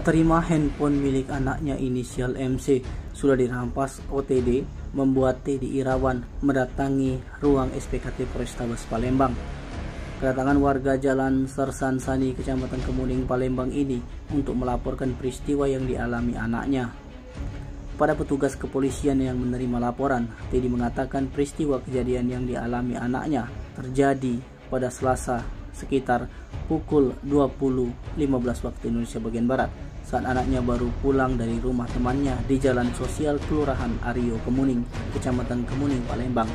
Tak terima handphone milik anaknya inisial MC sudah dirampas OTD, membuat Teddy Irawan mendatangi ruang SPKT Polrestabes Palembang. Kedatangan warga Jalan Sersan Sani, Kecamatan Kemuning, Palembang ini untuk melaporkan peristiwa yang dialami anaknya. Pada petugas kepolisian yang menerima laporan, Teddy mengatakan peristiwa kejadian yang dialami anaknya terjadi pada Selasa sekitar pukul 20.15 waktu Indonesia bagian Barat, saat anaknya baru pulang dari rumah temannya di Jalan Sosial Kelurahan Ario Kemuning, Kecamatan Kemuning, Palembang.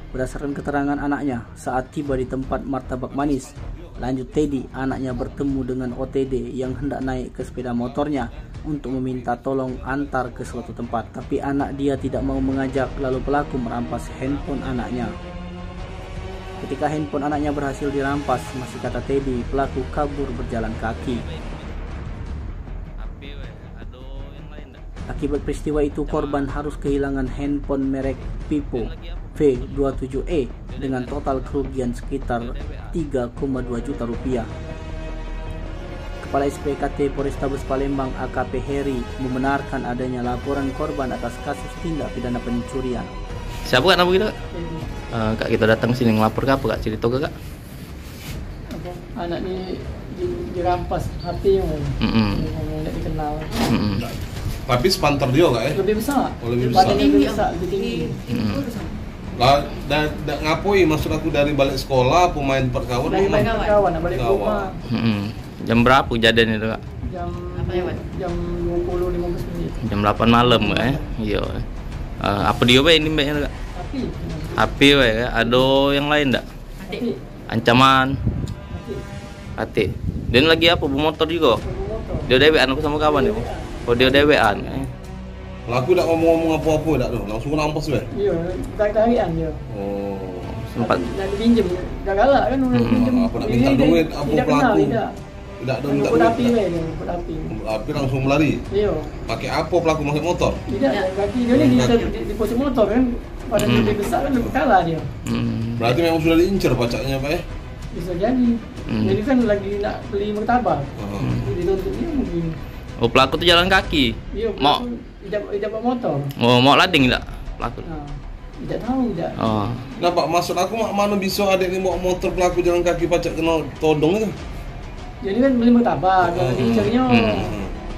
Berdasarkan keterangan anaknya saat tiba di tempat martabak manis, lanjut Teddy, anaknya bertemu dengan OTD yang hendak naik ke sepeda motornya untuk meminta tolong antar ke suatu tempat, tapi anak dia tidak mau mengajak, lalu pelaku merampas handphone anaknya. Ketika handphone anaknya berhasil dirampas, masih kata Teddy, pelaku kabur berjalan kaki. Akibat peristiwa itu, korban harus kehilangan handphone merek Vivo V27e dengan total kerugian sekitar 3,2 juta rupiah. Kepala SPKT Polrestabes Palembang AKP Heri membenarkan adanya laporan korban atas kasus tindak pidana pencurian. Siapa kak nama kita? Kak, kita datang sini ngelapor ke apa kak? Cerita ke kak? Anak ni dirampas HP yang tidak dikenal. Tapi sepantar dia kak ya? Lebih besar. Oh, lebih besar. Badannya lebih besar, lebih tinggi. Lah, ngapoi maksud aku dari balik sekolah, pemain perkawan? Dari main kawan, nak balik rumah. Jam berapa kejadian itu kak? Jam 20.15 menit. Jam 8 malam kak ya? Iya. Apa dia ini mbaknya kak? HP ya? Ada yang lain tak? Ancaman? Hati. Dan lagi apa? Bermotor juga? Dia dewean aku sama kawan ya? Oh dia dewean. Pelaku tak ngomong-ngomong apa-apa tak tu? Langsung nampas weh? Iya, tarik-tarikan dia. Oh. Sempat. Dan dipinjam, dah galak kan orang pinjam. Apa nak minta duit? Apa tidak pelaku? Kenal, tidak. Tidak ada minta Put duit. api weh, put api. Api langsung melari. Iya. Pakai apa pelaku? Pakai motor? Tidak, kaki dia ni di pojok motor kan. Pada lebih besar kan lebih kalah dia. Berarti memang sudah diincar pacaknya pak ya? Bisa jadi. Jadi kan lagi nak beli martabak. Jadi dituntut dia mungkin. Oh pelaku tu jalan kaki? Iya, Mau? Tidak bawa motor. Oh mau lading tak pelaku? Nah, tidak tahu tidak. Oh. Nah pak, maksud aku mana bisa adik ni bawa motor pelaku jalan kaki pacak kena todong itu? Jadi kan beli martabak, jangan dicarinya.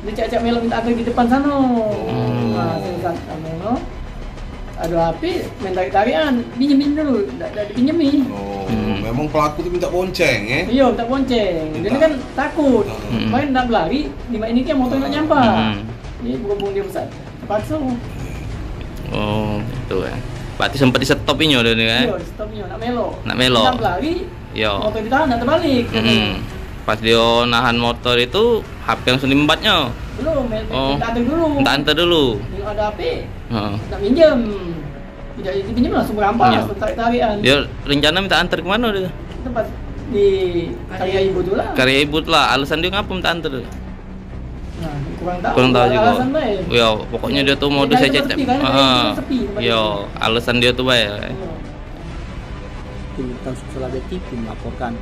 Dia cak-cak melok minta antar di depan sana. Nah, saya kata ada HP, main tarik-tarikan, pinjemin dulu, tak dipinjemi. Oh, memang pelaku tu minta bonceng Iya, minta bonceng. Dia kan takut. Main nak berlari, di mana ini kan motor nak nyampak. Ini berhubung dia besar, terpaksa. Oh, itu ya. Berarti sempat di stopinnya dia ni kan? Iya, di stopnya, nak melok. Nak melok. Nak berlari, Yo. motor ditahan, nak terbalik. Pas dia nahan motor itu, HP langsung diembatnya. Belum, minta antar dulu. Minta antar dulu. Bila ada HP, nak pinjam. Tidak dipinjam langsung berampas, tarik-tarikan. Dia rencana minta antar ke mana dia? Tempat di karya ibu tu lah. Karya ibu lah. Alasan dia ngapa minta antar? Nah, kurang tahu juga. Alasan baik. Ya, pokoknya dia tuh modus saya cecep. Yo, alasan dia tuh baik. Tim Liputan Sukselabeti melaporkan.